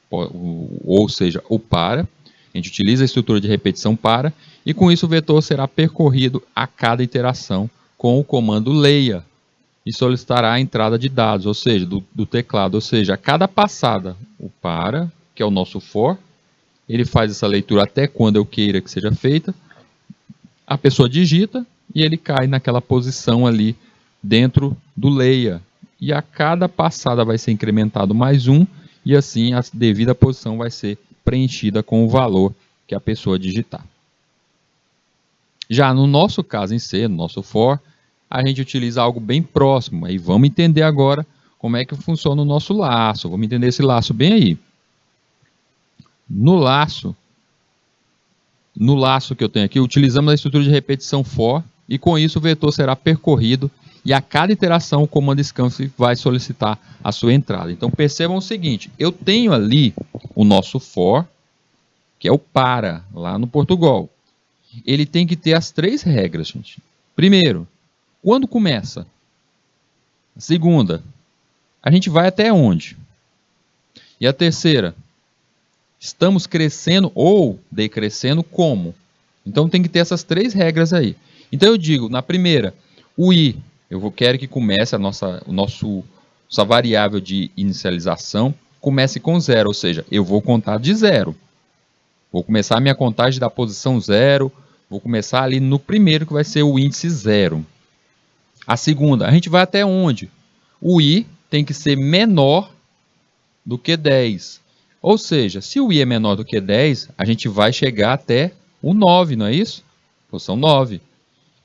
ou seja, o para. A gente utiliza a estrutura de repetição para, e com isso o vetor será percorrido a cada iteração com o comando leia, e solicitará a entrada de dados, ou seja, do teclado. Ou seja, a cada passada, o para, que é o nosso for, ele faz essa leitura até quando eu queira que seja feita, a pessoa digita e ele cai naquela posição ali dentro do leia. E a cada passada vai ser incrementado mais um, e assim a devida posição vai ser preenchida com o valor que a pessoa digitar. Já no nosso caso em C, no nosso for, a gente utiliza algo bem próximo. Aí vamos entender agora como é que funciona o nosso laço. Vamos entender esse laço bem aí. No laço que eu tenho aqui, utilizamos a estrutura de repetição for, e com isso o vetor será percorrido, e a cada iteração o comando scanf vai solicitar a sua entrada. Então percebam o seguinte, eu tenho ali o nosso for, que é o para, lá no Portugal. Ele tem que ter as três regras, gente. Primeiro, quando começa? Segunda, a gente vai até onde? E a terceira, estamos crescendo ou decrescendo como? Então tem que ter essas três regras aí. Então eu digo, na primeira, o i, quero que comece nossa variável de inicialização, comece com 0, ou seja, eu vou contar de 0. Vou começar a minha contagem da posição 0, vou começar ali no primeiro, que vai ser o índice 0. A segunda, a gente vai até onde? O i tem que ser menor do que 10. Ou seja, se o i é menor do que 10, a gente vai chegar até o 9, não é isso? Posição 9.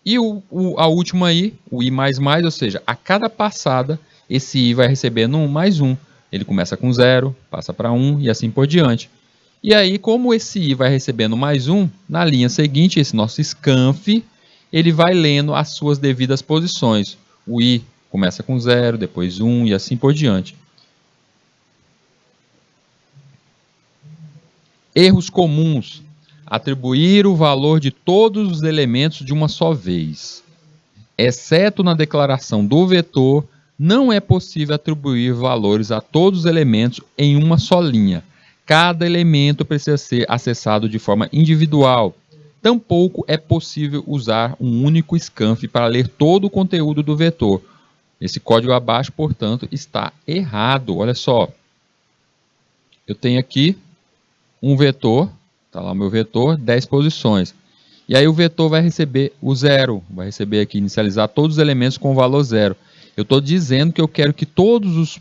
E a última i, o i mais, ou seja, a cada passada, esse i vai recebendo 1 mais 1. Ele começa com 0, passa para 1 e assim por diante. E aí, como esse i vai recebendo mais 1, na linha seguinte, esse nosso scanf, ele vai lendo as suas devidas posições. O i começa com 0, depois 1 e assim por diante. Erros comuns. Atribuir o valor de todos os elementos de uma só vez. Exceto na declaração do vetor, não é possível atribuir valores a todos os elementos em uma só linha. Cada elemento precisa ser acessado de forma individual. Tampouco é possível usar um único scanf para ler todo o conteúdo do vetor. Esse código abaixo, portanto, está errado. Olha só. Eu tenho aqui um vetor, está lá o meu vetor, 10 posições. E aí o vetor vai receber o 0, vai receber aqui, inicializar todos os elementos com o valor 0. Eu estou dizendo que eu quero que todos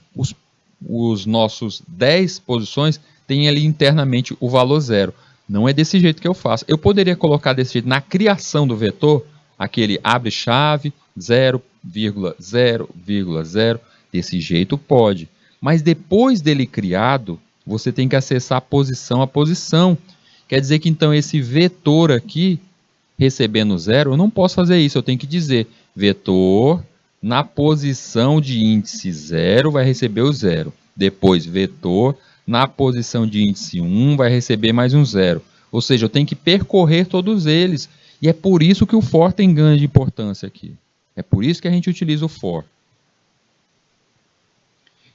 os nossos 10 posições tenham ali internamente o valor 0. Não é desse jeito que eu faço. Eu poderia colocar desse jeito na criação do vetor, aquele abre-chave, 0,0,0, desse jeito pode. Mas depois dele criado, você tem que acessar posição a posição. Quer dizer que então esse vetor aqui, recebendo 0, eu não posso fazer isso. Eu tenho que dizer vetor na posição de índice 0 vai receber o 0. Depois vetor na posição de índice 1 vai receber mais um 0. Ou seja, eu tenho que percorrer todos eles. E é por isso que o for tem ganho de importância aqui. É por isso que a gente utiliza o for.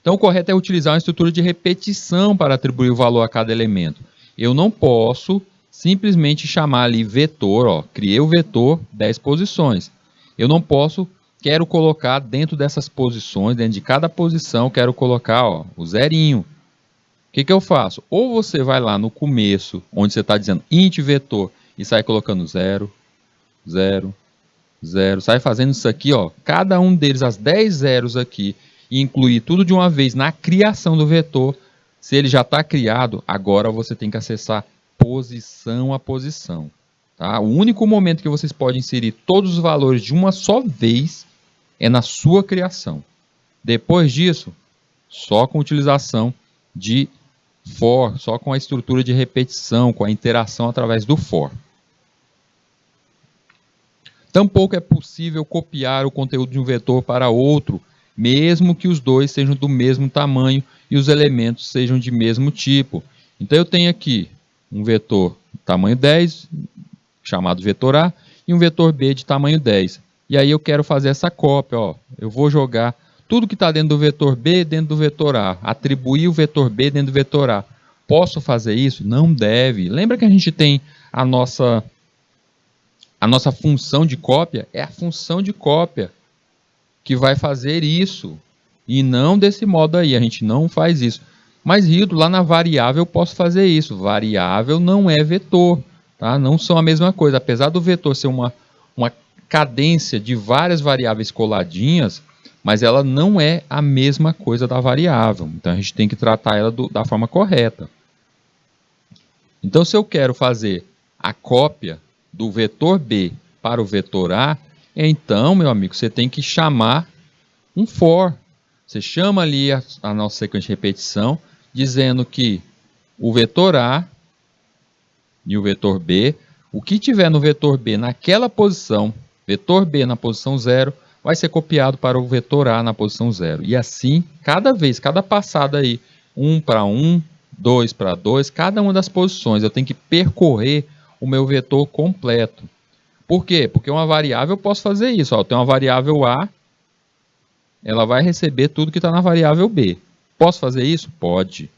Então, o correto é utilizar uma estrutura de repetição para atribuir o valor a cada elemento. Eu não posso simplesmente chamar ali vetor, ó, criei o vetor 10 posições. Eu não posso, quero colocar dentro dessas posições, dentro de cada posição, quero colocar ó, o zerinho. O que eu faço? Ou você vai lá no começo, onde você está dizendo int vetor, e sai colocando 0, 0, 0, sai fazendo isso aqui, ó, cada um deles, as 10 zeros aqui, e incluir tudo de uma vez na criação do vetor. Se ele já está criado, agora você tem que acessar posição a posição. Tá? O único momento que vocês podem inserir todos os valores de uma só vez é na sua criação. Depois disso, só com utilização de for, só com a estrutura de repetição, com a interação através do for. Tampouco é possível copiar o conteúdo de um vetor para outro mesmo que os dois sejam do mesmo tamanho e os elementos sejam de mesmo tipo. Então eu tenho aqui um vetor tamanho 10, chamado vetor A, e um vetor B de tamanho 10. E aí eu quero fazer essa cópia, ó. Eu vou jogar tudo que está dentro do vetor B dentro do vetor A, atribuir o vetor B dentro do vetor A. Posso fazer isso? Não deve. Lembra que a gente tem a nossa função de cópia? É a função de cópia que vai fazer isso. E não desse modo aí, a gente não faz isso. Mas, Rildo, lá na variável eu posso fazer isso. Variável não é vetor, tá? Não são a mesma coisa. Apesar do vetor ser uma cadência de várias variáveis coladinhas, mas ela não é a mesma coisa da variável. Então, a gente tem que tratar ela da forma correta. Então, se eu quero fazer a cópia do vetor B para o vetor A, então, meu amigo, você tem que chamar um for. Você chama ali a nossa sequência de repetição, dizendo que o vetor A e o vetor B, o que tiver no vetor B naquela posição, vetor B na posição 0, vai ser copiado para o vetor A na posição 0. E assim, cada vez, cada passada aí, 1 para 1, 2 para 2, cada uma das posições, eu tenho que percorrer o meu vetor completo. Por quê? Porque uma variável eu posso fazer isso. Ó, eu tenho uma variável A, ela vai receber tudo que está na variável B. Posso fazer isso? Pode.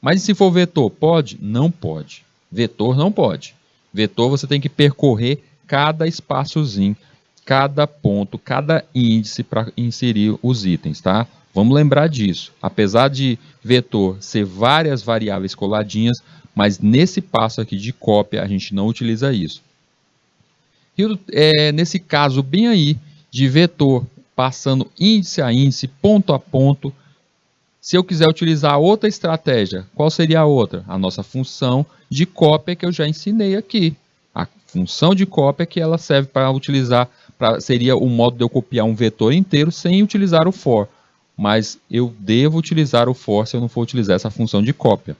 Mas e se for vetor? Pode? Não pode. Vetor não pode. Vetor você tem que percorrer cada espaçozinho, cada ponto, cada índice para inserir os itens, tá? Vamos lembrar disso. Apesar de vetor ser várias variáveis coladinhas, mas nesse passo aqui de cópia a gente não utiliza isso. Nesse caso bem aí de vetor, passando índice a índice, ponto a ponto, se eu quiser utilizar outra estratégia, qual seria a outra? A nossa função de cópia que eu já ensinei aqui. A função de cópia que ela serve para utilizar, seria o modo de eu copiar um vetor inteiro sem utilizar o for. Mas eu devo utilizar o for se eu não for utilizar essa função de cópia.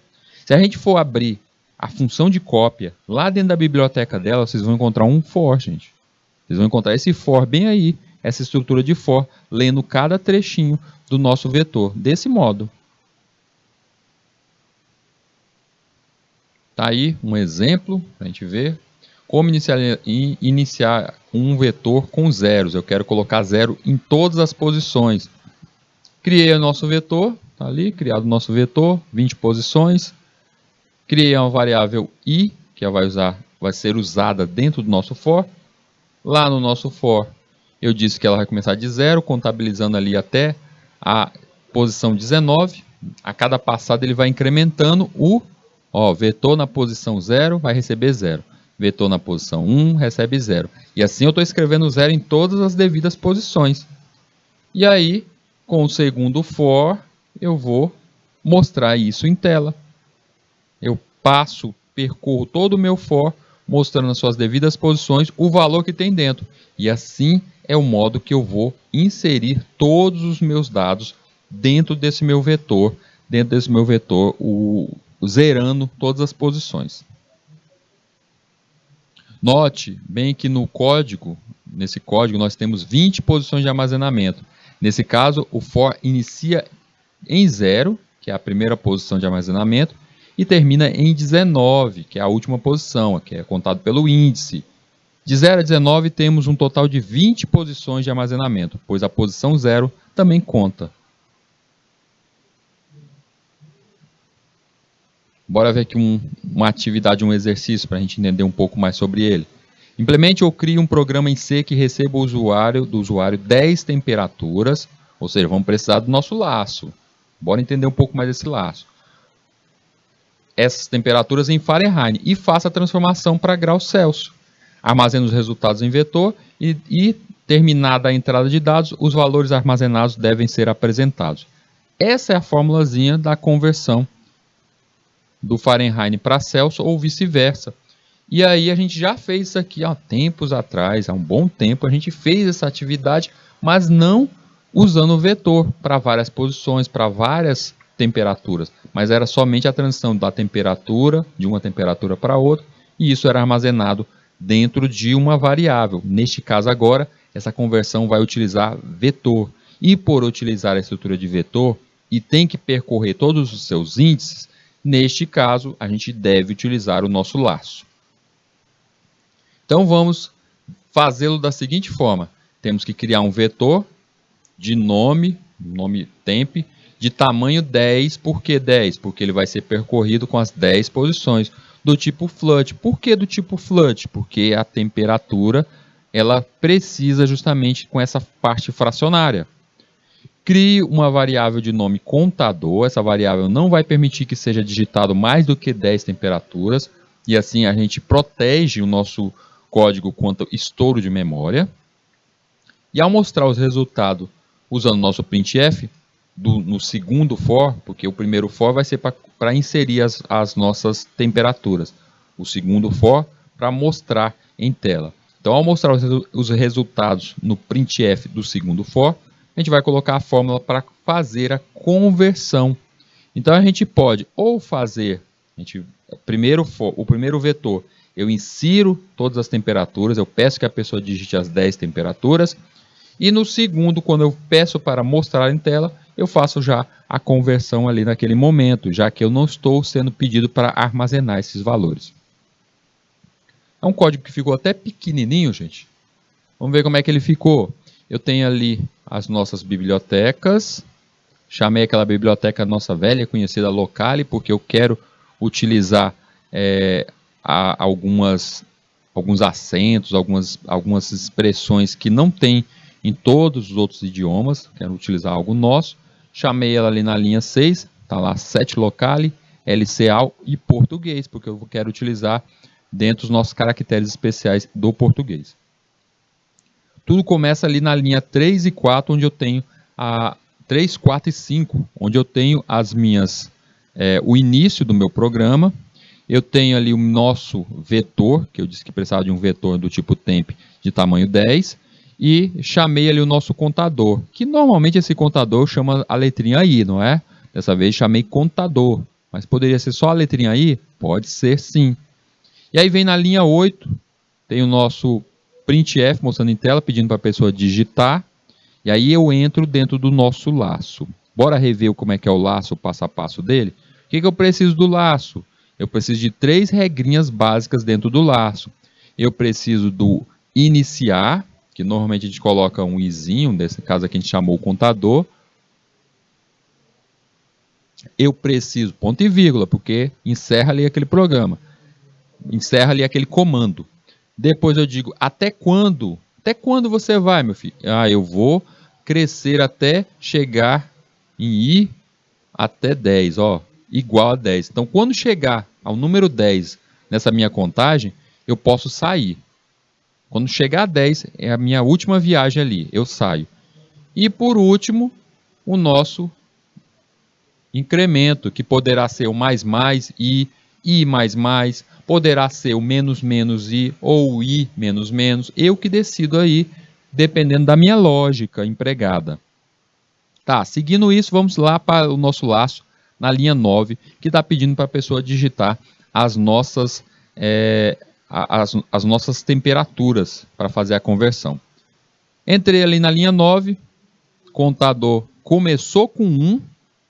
Se a gente for abrir a função de cópia, lá dentro da biblioteca dela, vocês vão encontrar um for, gente. Vocês vão encontrar esse for bem aí, essa estrutura de for, lendo cada trechinho do nosso vetor, desse modo. Tá aí um exemplo para a gente ver. Como iniciar um vetor com zeros. Eu quero colocar zero em todas as posições. Criei o nosso vetor, tá ali, criado o nosso vetor, 20 posições. Criei uma variável i, que vai ser usada dentro do nosso for. Lá no nosso for, eu disse que ela vai começar de 0, contabilizando ali até a posição 19. A cada passada ele vai incrementando o vetor na posição 0 vai receber 0. Vetor na posição 1 recebe 0. E assim eu estou escrevendo 0 em todas as devidas posições. E aí, com o segundo for, eu vou mostrar isso em tela. Eu percorro todo o meu for, mostrando nas suas devidas posições o valor que tem dentro. E assim é o modo que eu vou inserir todos os meus dados dentro desse meu vetor, zerando todas as posições. Note bem que nesse código nós temos 20 posições de armazenamento. Nesse caso, o for inicia em 0, que é a primeira posição de armazenamento, e termina em 19, que é a última posição, que é contado pelo índice. De 0 a 19 temos um total de 20 posições de armazenamento, pois a posição 0 também conta. Bora ver aqui uma atividade, um exercício para a gente entender um pouco mais sobre ele. Implemente ou crie um programa em C que receba do usuário 10 temperaturas, ou seja, vamos precisar do nosso laço. Bora entender um pouco mais desse laço. Essas temperaturas em Fahrenheit e faça a transformação para graus Celsius. Armazene os resultados em vetor e terminada a entrada de dados, os valores armazenados devem ser apresentados. Essa é a formulazinha da conversão do Fahrenheit para Celsius ou vice-versa. E aí a gente já fez isso aqui há tempos atrás, há um bom tempo, a gente fez essa atividade, mas não usando o vetor para várias posições, para várias temperaturas, mas era somente a transição da temperatura, de uma temperatura para outra, e isso era armazenado dentro de uma variável. Neste caso agora, essa conversão vai utilizar vetor. e por utilizar a estrutura de vetor e tem que percorrer todos os seus índices, neste caso a gente deve utilizar o nosso laço. Então vamos fazê-lo da seguinte forma: temos que criar um vetor de nome temp, de tamanho 10. Por que 10? Porque ele vai ser percorrido com as 10 posições do tipo float. Por que do tipo float? Porque a temperatura ela precisa justamente com essa parte fracionária. Crie uma variável de nome contador. Essa variável não vai permitir que seja digitado mais do que 10 temperaturas, e assim a gente protege o nosso código quanto ao estouro de memória. E ao mostrar os resultados usando o nosso printf, no segundo for, porque o primeiro for vai ser para inserir as nossas temperaturas, o segundo for para mostrar em tela. Então, ao mostrar os resultados no printf do segundo for, a gente vai colocar a fórmula para fazer a conversão. Então, a gente pode ou fazer, o primeiro vetor, eu insiro todas as temperaturas, eu peço que a pessoa digite as 10 temperaturas, e no segundo, quando eu peço para mostrar em tela, eu faço já a conversão ali naquele momento, já que eu não estou sendo pedido para armazenar esses valores. É um código que ficou até pequenininho, gente. Vamos ver como é que ele ficou. Eu tenho ali as nossas bibliotecas. Chamei aquela biblioteca nossa velha, conhecida Locale, porque eu quero utilizar alguns acentos, algumas expressões que não tem em todos os outros idiomas. Quero utilizar algo nosso. Chamei ela ali na linha 6, está lá set locale, LCAL e português, porque eu quero utilizar dentro dos nossos caracteres especiais do português. Tudo começa ali na linha 3 e 4, onde eu tenho a 3, 4 e 5, onde eu tenho as minhas, o início do meu programa. Eu tenho ali o nosso vetor, que eu disse que precisava de um vetor do tipo temp de tamanho 10, e chamei ali o nosso contador, que normalmente esse contador chama a letrinha I, não é? Dessa vez chamei contador, mas poderia ser só a letrinha I? Pode ser sim. E aí vem na linha 8, tem o nosso printf mostrando em tela, pedindo para a pessoa digitar, e aí eu entro dentro do nosso laço. Bora rever como é que é o laço, o passo a passo dele? O que eu preciso do laço? Eu preciso de 3 regrinhas básicas dentro do laço. Eu preciso do iniciar, que normalmente a gente coloca um izinho, nesse caso aqui a gente chamou o contador. Eu preciso ponto e vírgula, porque encerra ali aquele programa. Encerra ali aquele comando. Depois eu digo, até quando? Até quando você vai, meu filho? Eu vou crescer até chegar em I até 10, igual a 10. Então, quando chegar ao número 10 nessa minha contagem, eu posso sair. Quando chegar a 10, é a minha última viagem ali, eu saio. E por último, o nosso incremento, que poderá ser o mais I mais mais, poderá ser o menos menos I ou o I menos menos, eu que decido aí, dependendo da minha lógica empregada. Tá, seguindo isso, vamos lá para o nosso laço, na linha 9, que está pedindo para a pessoa digitar as nossas temperaturas para fazer a conversão. Entrei ali na linha 9, contador começou com 1,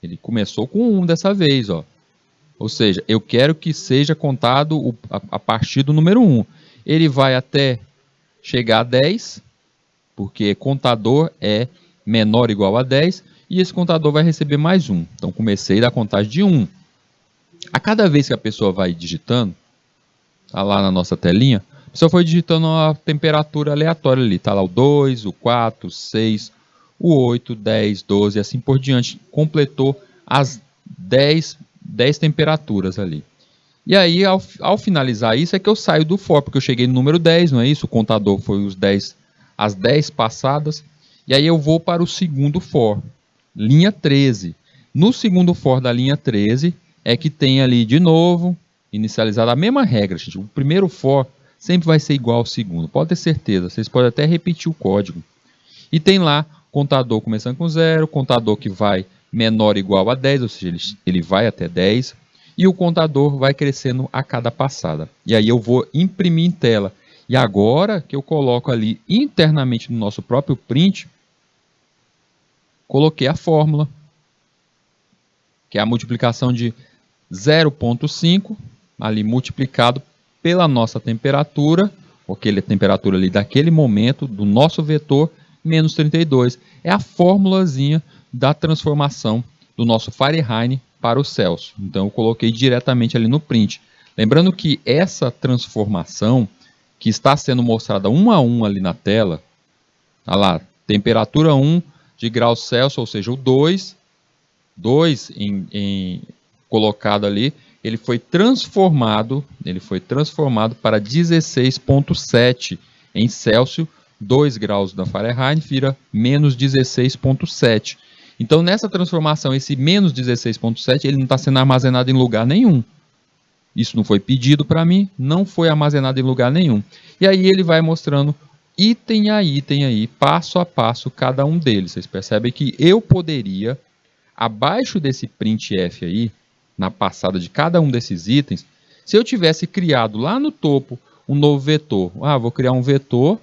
ele começou com 1 dessa vez, ou seja, eu quero que seja contado a partir do número 1. Ele vai até chegar a 10, porque contador é menor ou igual a 10, e esse contador vai receber mais 1. Então, comecei da contagem de 1. A cada vez que a pessoa vai digitando, está lá na nossa telinha, a pessoa foi digitando uma temperatura aleatória ali. Está lá o 2, o 4, o 6, o 8, 10, 12 e assim por diante. Completou as 10 temperaturas ali. E aí, ao finalizar isso, é que eu saio do for, porque eu cheguei no número 10, não é isso? O contador foi as 10 passadas. E aí eu vou para o segundo for, linha 13. No segundo for da linha 13, é que tem ali de novo, inicializada a mesma regra, gente. O primeiro for sempre vai ser igual ao segundo, pode ter certeza. Vocês podem até repetir o código. E tem lá, contador começando com 0, contador que vai menor ou igual a 10, ou seja, ele vai até 10, e o contador vai crescendo a cada passada. E aí eu vou imprimir em tela. E agora que eu coloco ali internamente no nosso próprio print, coloquei a fórmula, que é a multiplicação de 0,5 ali multiplicado pela nossa temperatura, aquela temperatura ali daquele momento do nosso vetor, menos 32. É a formulazinha da transformação do nosso Fahrenheit para o Celsius. Então eu coloquei diretamente ali no print. Lembrando que essa transformação que está sendo mostrada um a um ali na tela, olha lá, temperatura 1 de graus Celsius, ou seja, o 2 colocado ali, ele foi transformado para 16,7 em Celsius, 2 graus da Fahrenheit vira menos 16,7. Então, nessa transformação, esse menos 16,7, ele não está sendo armazenado em lugar nenhum. Isso não foi pedido para mim, não foi armazenado em lugar nenhum. E aí ele vai mostrando item a item aí, passo a passo, cada um deles. Vocês percebem que eu poderia, abaixo desse printf aí, na passada de cada um desses itens, se eu tivesse criado lá no topo um novo vetor, vou criar um vetor,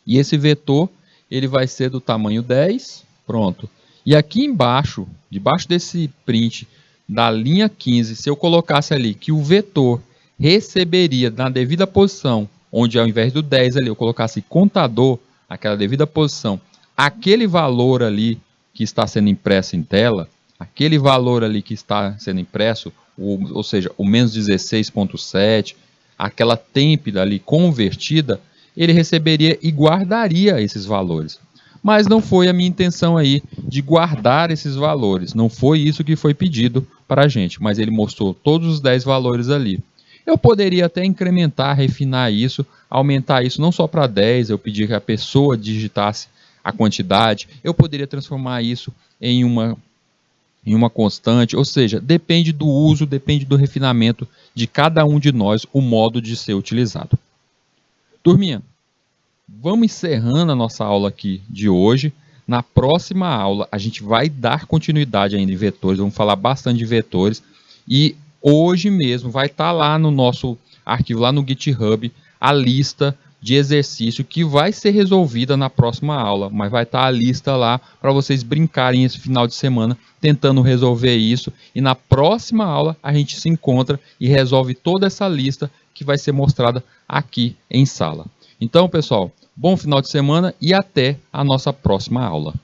e esse vetor ele vai ser do tamanho 10, pronto. E aqui embaixo, debaixo desse print da linha 15, se eu colocasse ali que o vetor receberia na devida posição, onde ao invés do 10 ali eu colocasse contador, aquela devida posição, aquele valor ali que está sendo impresso em tela, aquele valor ali que está sendo impresso, ou seja, o menos 16,7, aquela temp ali convertida, ele receberia e guardaria esses valores. Mas não foi a minha intenção aí de guardar esses valores, não foi isso que foi pedido para a gente, mas ele mostrou todos os 10 valores ali. Eu poderia até incrementar, refinar isso, aumentar isso não só para 10, eu pedi que a pessoa digitasse a quantidade, eu poderia transformar isso em uma constante, ou seja, depende do uso, depende do refinamento de cada um de nós, o modo de ser utilizado. Turminha, vamos encerrando a nossa aula aqui de hoje. Na próxima aula, a gente vai dar continuidade ainda em vetores, vamos falar bastante de vetores, e hoje mesmo vai estar lá no nosso arquivo, lá no GitHub, a lista de exercício que vai ser resolvida na próxima aula, mas vai estar a lista lá para vocês brincarem esse final de semana tentando resolver isso, e na próxima aula a gente se encontra e resolve toda essa lista que vai ser mostrada aqui em sala. Então, pessoal, bom final de semana e até a nossa próxima aula.